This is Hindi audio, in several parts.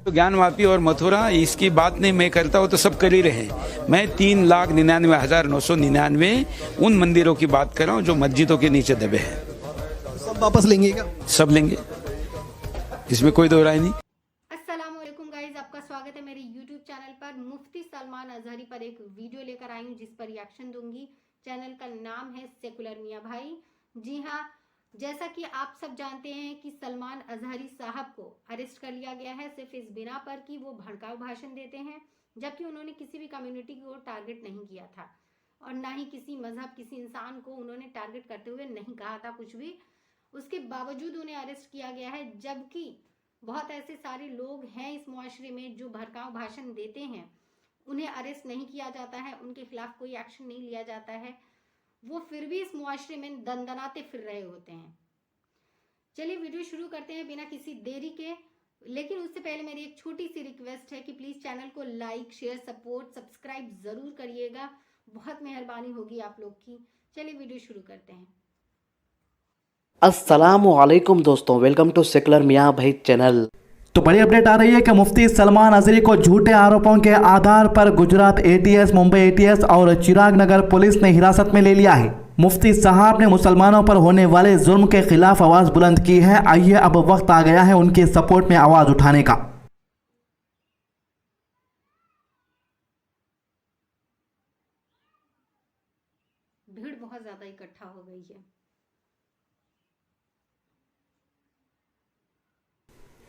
तो ज्ञानवापी और मथुरा इसकी बात नहीं मैं करता हूँ तो सब कर ही रहे। मैं 3,99,999 उन मंदिरों की बात कर रहा हूँ जो मस्जिदों के नीचे दबे हैं। सब वापस लेंगे क्या? सब लेंगे, इसमें कोई दो राय नहीं। अस्सलामुअलैकुम गाइज, आपका स्वागत है मेरे YouTube चैनल पर। मुफ्ती सलमान अजहरी पर एक वीडियो लेकर आई हूँ जिस पर रिएक्शन दूंगी। चैनल का नाम है सेकुलर मियाँ भाई। जी हाँ, जैसा कि आप सब जानते हैं कि सलमान अजहरी साहब को अरेस्ट कर लिया गया है सिर्फ इस बिना पर कि वो भड़काऊ भाषण देते हैं, जबकि उन्होंने किसी भी कम्युनिटी को टारगेट नहीं किया था और ना ही किसी मजहब, किसी इंसान को उन्होंने टारगेट करते हुए नहीं कहा था कुछ भी। उसके बावजूद उन्हें अरेस्ट किया गया है, जबकि बहुत ऐसे सारे लोग हैं इस मुआशरे में जो भड़काऊ भाषण देते हैं, उन्हें अरेस्ट नहीं किया जाता है, उनके खिलाफ कोई एक्शन नहीं लिया जाता है, वो फिर भी इस मुआशरे में दंदनाते फिर रहे होते हैं। चलिए वीडियो शुरू करते हैं बिना किसी देरी के, लेकिन उससे पहले मेरी एक छोटी सी रिक्वेस्ट है कि प्लीज चैनल को लाइक, शेयर, सब्सक्राइब जरूर करिएगा, बहुत मेहरबानी होगी आप लोग की। चलिए वीडियो शुरू करते हैं। अस्सलामुअलैकुम दोस्तों, वेलकम टू सेकुलर मियाँ भाई चैनल। तो बड़ी अपडेट आ रही है कि मुफ्ती सलमान अजहरी को झूठे आरोपों के आधार पर गुजरात एटीएस, मुंबई एटीएस और चिराग नगर पुलिस ने हिरासत में ले लिया है। मुफ्ती साहब ने मुसलमानों पर होने वाले जुल्म के खिलाफ आवाज बुलंद की है। आइए अब वक्त आ गया है उनके सपोर्ट में आवाज उठाने का। भीड़ बहुत ज्यादा इकट्ठा हो गई है।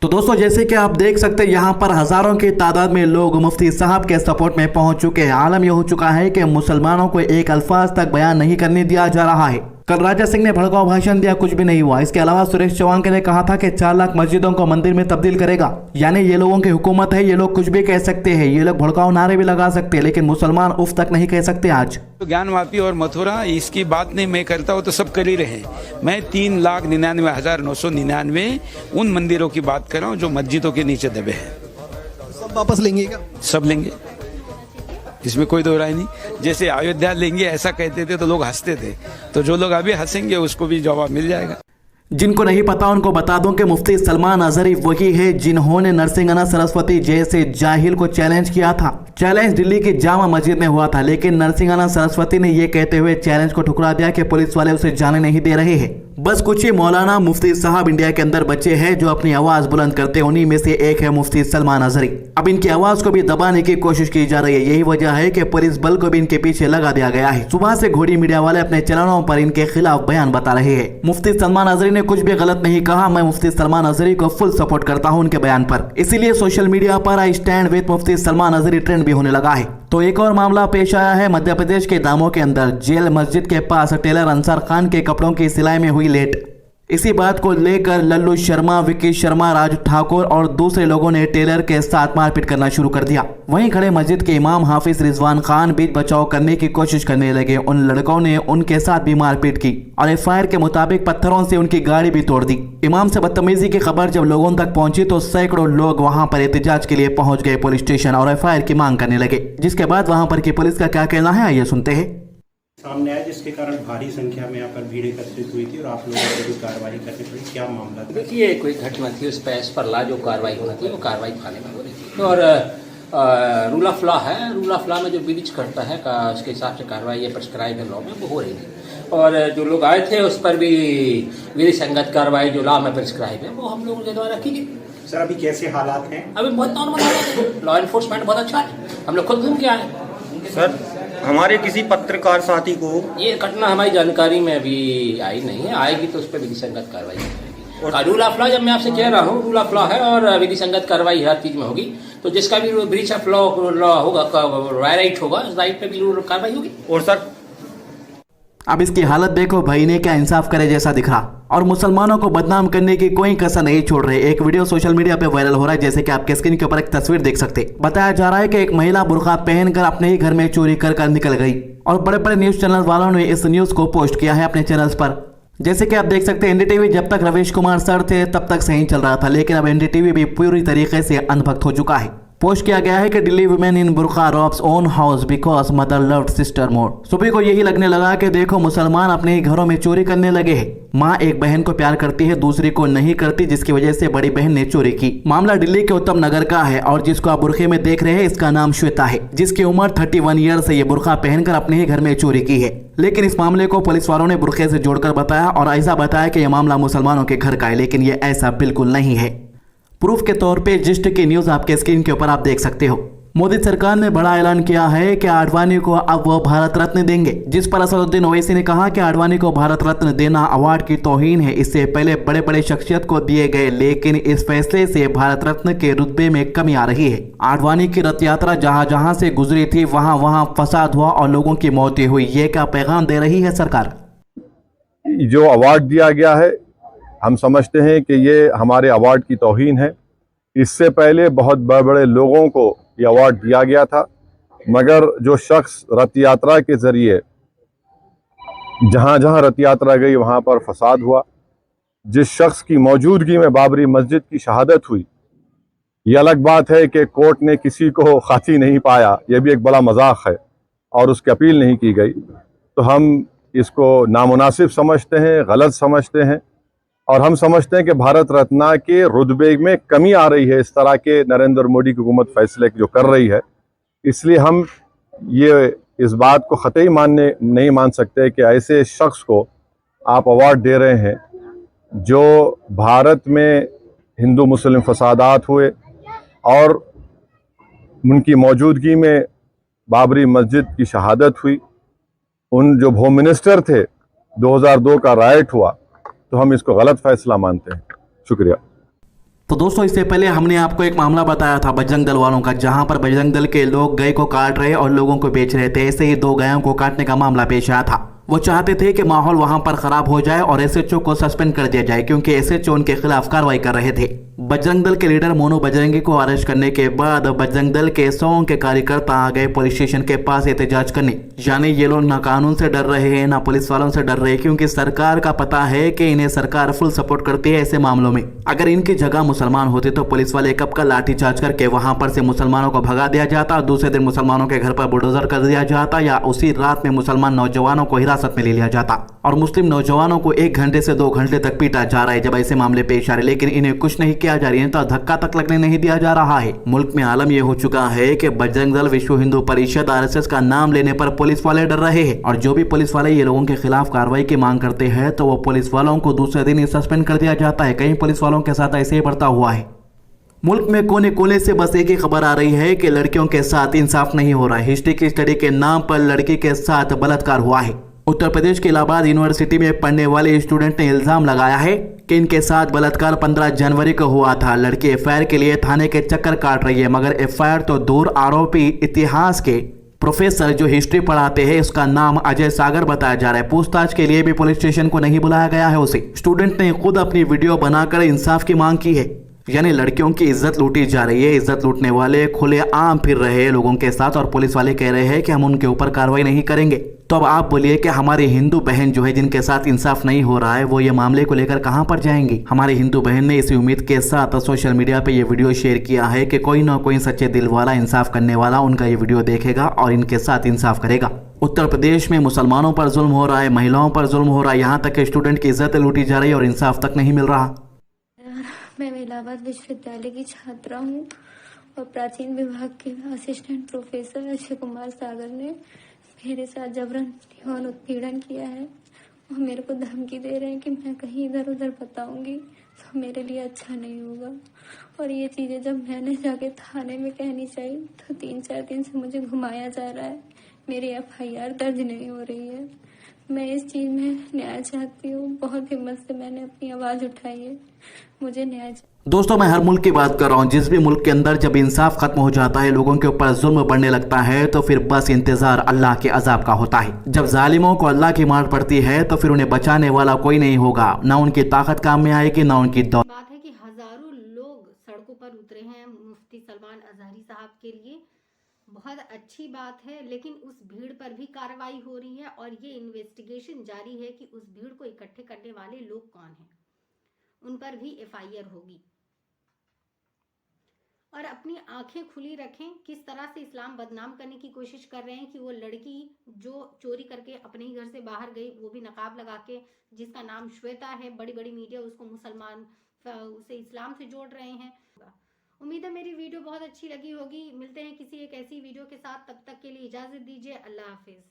तो दोस्तों, जैसे कि आप देख सकते हैं यहाँ पर हजारों की तादाद में लोग मुफ्ती साहब के सपोर्ट में पहुंच चुके हैं। आलम यह हो चुका है कि मुसलमानों को एक अल्फाज तक बयान नहीं करने दिया जा रहा है। कल राजा सिंह ने भड़काऊ भाषण दिया, कुछ भी नहीं हुआ। इसके अलावा सुरेश चौहान ने कहा था कि 4 लाख मस्जिदों को मंदिर में तब्दील करेगा। यानी ये लोगों की हुकूमत है, ये लोग कुछ भी कह सकते हैं, ये लोग भड़काऊ नारे भी लगा सकते हैं, लेकिन मुसलमान उफ तक नहीं कह सकते। आज तो ज्ञानवापी और मथुरा इसकी बात नहीं मैं करता हूँ तो सब कर ही रहे। मैं 3,99,999 उन मंदिरों की बात कर रहा हूँ जो मस्जिदों के नीचे दबे हैं। सब वापस लेंगे क्या? सब लेंगे, इसमें कोई दो राय नहीं। जैसे अयोध्या लेंगे ऐसा कहते थे तो लोग हंसते थे, तो जो लोग अभी हंसेंगे उसको भी जवाब मिल जाएगा। जिनको नहीं पता उनको बता दूं कि मुफ्ती सलमान अजहरी वही है जिन्होंने नरसिंहना सरस्वती जैसे जाहिल को चैलेंज किया था। चैलेंज दिल्ली की जामा मस्जिद में हुआ था, लेकिन नरसिंहना सरस्वती ने यह कहते हुए चैलेंज को ठुकरा दिया कि पुलिस वाले उसे जाने नहीं दे रहे हैं। बस कुछ ही मौलाना मुफ्ती साहब इंडिया के अंदर बचे हैं जो अपनी आवाज बुलंद करते हैं, उन्हीं में से एक है मुफ्ती सलमान अजहरी। अब इनकी आवाज को भी दबाने की कोशिश की जा रही है। यही वजह है कि पुलिस बल को भी इनके पीछे लगा दिया गया है। सुबह से घोड़ी मीडिया वाले अपने चैनलों पर इनके खिलाफ बयान बता रहे हैं। मुफ्ती सलमान अजहरी ने कुछ भी गलत नहीं कहा। मैं मुफ्ती सलमान अजहरी को फुल सपोर्ट करता हूं उनके बयान पर, इसीलिए सोशल मीडिया पर I stand with Mufti Salman Azhari trend भी होने लगा है। तो एक और मामला पेश आया है मध्य प्रदेश के दामों के अंदर। जेल मस्जिद के पास टेलर अंसार खान के कपड़ों की सिलाई में हुई लेट। इसी बात को लेकर लल्लू शर्मा, विकी शर्मा, राजू ठाकुर और दूसरे लोगों ने टेलर के साथ मारपीट करना शुरू कर दिया। वहीं खड़े मस्जिद के इमाम हाफिज रिजवान खान बीच बचाव करने की कोशिश करने लगे। उन लड़कों ने उनके साथ भी मारपीट की और एफआईआर के मुताबिक पत्थरों से उनकी गाड़ी भी तोड़ दी। इमाम से बदतमीजी की खबर जब लोगों तक पहुंची तो सैकड़ों लोग वहां पर एहतजाज के लिए पहुंच गए पुलिस स्टेशन और एफआईआर की मांग करने लगे। जिसके बाद वहां पर की पुलिस का क्या कहना है, आइए सुनते हैं। सामने आया जिसके कारण भारी संख्या में यहाँ पर भीड़ एकत्रित हुई थी और आप लोगों को भी कार्रवाई करनी पड़ी, क्या मामला था? देखिए, कोई घटना थी, उस पर एज पर ला जो कार्रवाई होना थी वो कार्रवाई थाने में हो रही थी और रूल ऑफ लॉ है। रूल ऑफ लॉ में जो ब्रीच करता है उसके हिसाब से कार्रवाई ये प्रिस्क्राइब है लॉ में, वो हो रही थी। और जो लोग आए थे उस पर भी विधि संगत कार्रवाई जो लॉ में प्रिस्क्राइब है वो हम लोगों के द्वारा की गई। सर, अभी कैसे हालात हैं? अभी बहुत नॉर्मल हालात है, लॉ एनफोर्समेंट बहुत अच्छा है, हम लोग खुद घूम के आए। सर, हमारे किसी पत्रकार साथी को ये घटना हमारी जानकारी में अभी आई नहीं है, आएगी तो उस पर विधि संगत कार्रवाई होगी। और रूल ऑफ लॉ, जब मैं आपसे कह रहा हूँ रूल ऑफ लॉ है और विधि संगत कार्रवाई हर चीज में होगी, तो जिसका भी ब्रीच ऑफ लॉ होगा, राइट होगा, राइट पे भी कार्रवाई होगी। और सर, अब इसकी हालत देखो, भाई ने क्या इंसाफ करे जैसा दिख रहा और मुसलमानों को बदनाम करने की कोई कसर नहीं छोड़ रहे। एक वीडियो सोशल मीडिया पे वायरल हो रहा है, जैसे कि आपके स्क्रीन के ऊपर एक तस्वीर देख सकते। बताया जा रहा है कि एक महिला बुर्का पहनकर अपने ही घर में चोरी कर निकल गई और बड़े बड़े न्यूज चैनल वालों ने इस न्यूज को पोस्ट किया है अपने चैनल्स पर। जैसे कि आप देख सकते हैं, एनडीटीवी जब तक रवीश कुमार सर थे तब तक सही चल रहा था, लेकिन अब एनडीटीवी भी पूरी तरीके से अनभक्त हो चुका है। पोस्ट किया गया है कि Delhi women in burqa robs own house because mother loved sister more. सभी को यही लगने लगा कि देखो मुसलमान अपने ही घरों में चोरी करने लगे हैं। माँ एक बहन को प्यार करती है, दूसरी को नहीं करती, जिसकी वजह से बड़ी बहन ने चोरी की। मामला दिल्ली के उत्तम नगर का है और जिसको आप बुरखे में देख रहे हैं इसका नाम श्वेता है, जिसकी उम्र 31 ईयर से ये बुरखा पहनकर अपने ही घर में चोरी की है। लेकिन इस मामले को पुलिस वालों ने बुरखे से जोड़कर बताया और ऐसा बताया कि यह मामला मुसलमानों के घर का है, लेकिन ये ऐसा बिल्कुल नहीं है। प्रूफ के तौर पे जिस्ट की न्यूज आपके स्क्रीन के ऊपर आप देख सकते हो। मोदी सरकार ने बड़ा ऐलान किया है कि आडवाणी को अब वो भारत रत्न देंगे, जिस पर असदुद्दीन ओवैसी ने कहा कि आडवाणी को भारत रत्न देना अवार्ड की तौहीन है। इससे पहले बड़े बड़े शख्सियत को दिए गए, लेकिन इस फैसले से भारत रत्न के रुतबे में कमी आ रही है। आडवाणी की रथ यात्रा जहां जहां से गुजरी थी वहां वहां फसाद हुआ और लोगों की मौतें हुई। ये क्या पैगाम दे रही है सरकार? जो अवार्ड दिया गया है हम समझते हैं कि ये हमारे अवार्ड की तौहीन है। इससे पहले बहुत बड़े बड़े लोगों को ये अवार्ड दिया गया था, मगर जो शख्स रथ यात्रा के जरिए जहां जहां रथ यात्रा गई वहां पर फसाद हुआ, जिस शख्स की मौजूदगी में बाबरी मस्जिद की शहादत हुई, ये अलग बात है कि कोर्ट ने किसी को खाती नहीं पाया, यह भी एक बड़ा मजाक है और उसकी अपील नहीं की गई। तो हम इसको नामुनासिब समझते हैं, गलत समझते हैं और हम समझते हैं कि भारत रत्न के रुतबे में कमी आ रही है इस तरह के नरेंद्र मोदी की हुकूमत फैसले जो कर रही है। इसलिए हम ये इस बात को ख़तई नहीं मान सकते कि ऐसे शख्स को आप अवार्ड दे रहे हैं जो भारत में हिंदू मुस्लिम फसादात हुए और उनकी मौजूदगी में बाबरी मस्जिद की शहादत हुई, उन जो होम मिनिस्टर थे 2002 का राइट हुआ, तो हम इसको गलत फैसला मानते हैं। शुक्रिया। तो दोस्तों, इससे पहले हमने आपको एक मामला बताया था बजरंग दल वालों का, जहां पर बजरंग दल के लोग गाय को काट रहे और लोगों को बेच रहे थे। ऐसे ही 2 गायों को काटने का मामला पेश आया था। वो चाहते थे कि माहौल वहां पर खराब हो जाए और एसएचओ को सस्पेंड कर दिया जाए, क्योंकि एसएचओ उनके खिलाफ कार्रवाई कर रहे थे। बजरंग दल के लीडर मोनू बजरंगी को अरेस्ट करने के बाद बजरंग दल के 100 के कार्यकर्ता आ गए पुलिस स्टेशन के पास एहतजाज करने। यानी ये लोग ना कानून से डर रहे हैं ना पुलिस वालों से डर रहे हैं, क्योंकि सरकार का पता है कि इन्हें सरकार फुल सपोर्ट करती है ऐसे मामलों में। अगर इनकी जगह मुसलमान होते तो पुलिस वाले कब का लाठीचार्ज करके वहां पर से मुसलमानों को भगा दिया जाता, दूसरे दिन मुसलमानों के घर पर बुलडोजर कर दिया जाता, या उसी रात में मुसलमान नौजवानों को हिरासत में ले लिया जाता और मुस्लिम नौजवानों को 1 घंटे से 2 घंटे तक पीटा जा रहा है जब ऐसे मामले पेश आ रहे। लेकिन इन्हें कुछ नहीं किया जा रही है, तो धक्का तक लगने नहीं दिया जा रहा है। मुल्क में आलम यह हो चुका है कि बजरंग दल, विश्व हिंदू परिषद, आरएसएस का नाम लेने पर पुलिस वाले डर रहे हैं, और जो भी पुलिस वाले ये लोगों के खिलाफ कार्रवाई की मांग करते हैं तो वो पुलिस वालों को दूसरे दिन ही सस्पेंड कर दिया जाता है। कई पुलिस वालों के साथ ऐसे ही बढ़ता हुआ है। मुल्क में कोने कोने से बस एक ही खबर आ रही है कि लड़कियों के साथ इंसाफ नहीं हो रहा है। हिस्ट्री की स्टडी के नाम पर लड़की के साथ बलात्कार हुआ है। उत्तर प्रदेश के इलाहाबाद यूनिवर्सिटी में पढ़ने वाले स्टूडेंट ने इल्जाम लगाया है कि इनके साथ बलात्कार 15 जनवरी को हुआ था। लड़की एफआईआर के लिए थाने के चक्कर काट रही है, मगर एफआईआर तो दूर, आरोपी इतिहास के प्रोफेसर जो हिस्ट्री पढ़ाते हैं उसका नाम अजय सागर बताया जा रहा है। पूछताछ के लिए भी पुलिस स्टेशन को नहीं बुलाया गया है उसे। स्टूडेंट ने खुद अपनी वीडियो बनाकर इंसाफ की मांग की है। यानी लड़कियों की इज्जत लूटी जा रही है। इज्जत लूटने वाले खुले आम फिर रहे हैं लोगों के साथ, और पुलिस वाले कह रहे हैं कि हम उनके ऊपर कार्रवाई नहीं करेंगे। तो अब आप बोलिए कि हमारी हिंदू बहन जो है, जिनके साथ इंसाफ नहीं हो रहा है, वो ये मामले को लेकर कहां पर जाएंगी? हमारी हिंदू बहन ने इसी उम्मीद के साथ सोशल मीडिया पे ये वीडियो शेयर किया है कि कोई ना कोई सच्चे दिल वाला, इंसाफ करने वाला उनका ये वीडियो देखेगा और इनके साथ इंसाफ करेगा। उत्तर प्रदेश में मुसलमानों पर जुल्म हो रहा है, महिलाओं पर जुल्म हो रहा है, यहाँ तक कि स्टूडेंट की इज्जत लूटी जा रही है और इंसाफ तक नहीं मिल रहा। मैं इलाहाबाद विश्वविद्यालय की छात्रा हूँ और प्राचीन विभाग के असिस्टेंट प्रोफेसर अजय कुमार सागर ने मेरे साथ जबरन यौन उत्पीड़न किया है और मेरे को धमकी दे रहे हैं कि मैं कहीं इधर उधर बताऊंगी तो मेरे लिए अच्छा नहीं होगा। और ये चीज़ें जब मैंने जाके थाने में कहनी चाहिए तो 3-4 दिन से मुझे घुमाया जा रहा है। मेरी एफआईआर दर्ज नहीं हो रही है। मैं इस चीज़ में न्याय चाहती हूँ। बहुत हिम्मत से मैंने अपनी आवाज़ उठाई है, मुझे न्याय। दोस्तों, मैं हर मुल्क की बात कर रहा हूँ। जिस भी मुल्क के अंदर जब इंसाफ खत्म हो जाता है, लोगों के ऊपर जुल्म बढ़ने लगता है, तो फिर बस इंतजार अल्लाह के अजाब का होता है। जब जालिमों को अल्लाह की मार पड़ती है तो फिर उन्हें बचाने वाला कोई नहीं होगा, ना उनकी ताकत काम में आएगी, ना उनकी दौलत। बात है कि हजारों लोग सड़कों पर उतरे हैं मुफ्ती सलमान अजहरी साहब के लिए। बहुत अच्छी बात है, लेकिन उस भीड़ पर भी कार्रवाई हो रही है और ये इन्वेस्टिगेशन जारी है कि उस भीड़ को इकट्ठे करने वाले लोग कौन हैं, उन पर भी एफआईआर होगी। और अपनी आंखें खुली रखें। किस तरह से इस्लाम बदनाम करने की कोशिश कर रहे हैं कि वो लड़की जो चोरी करके अपने ही घर से बाहर गई, वो भी नकाब लगा के, जिसका नाम श्वेता है, बड़ी बड़ी मीडिया उसको मुसलमान उसे इस्लाम से जोड़ रहे हैं। उम्मीद है मेरी वीडियो बहुत अच्छी लगी होगी। मिलते हैं किसी एक ऐसी वीडियो के साथ, तब तक के लिए इजाजत दीजिए। अल्लाह हाफिज।